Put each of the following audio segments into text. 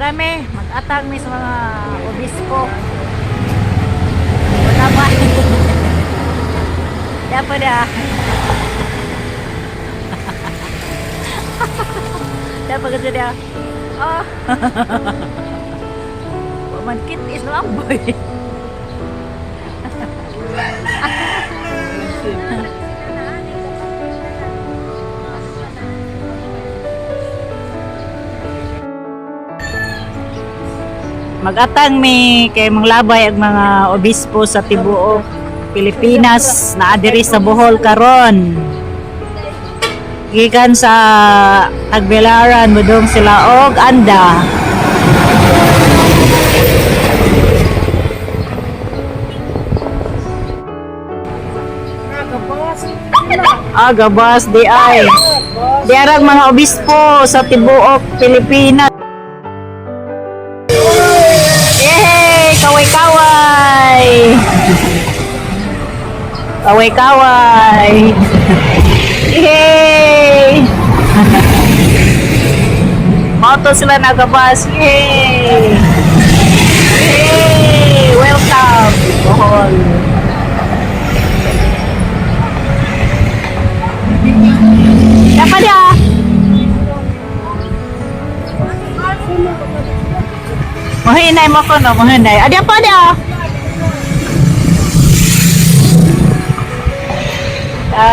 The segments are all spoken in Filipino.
Marami, mag-atang mi sa mga obispo. Wala ba? Dapat na. Dapat kasi dia. Oh. Pamankit is lamboy. Mag-atang mi kay manglabay ang mga obispo sa tibuok Pilipinas na adiri sa Bohol karon. Gikan sa Tagbilaran mudong sila og anda. Gabas di ay. Diarang mga obispo sa tibuok Pilipinas. Kaway-kaway! Kaway-kaway! Yay! Moto sila nagabas. Yay! Yay! Welcome! Bohol! Dapat ya! Mahinay mo ko no, mahinay. Adi pa dia.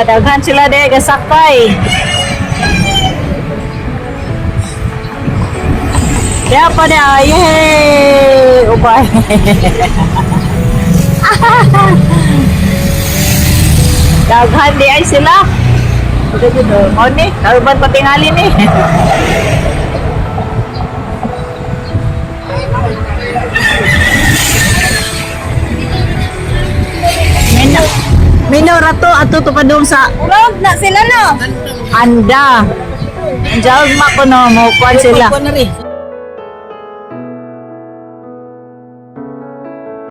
Daghan sila de gasakay. Dia pa dia. Yay! Ubay. Daghan di ay sila. Ito mo ni, karuban patingali ni. Mino rato ato to pa dong sa urog na sila no. Anda. Diyan ma ko no mo kwan sila.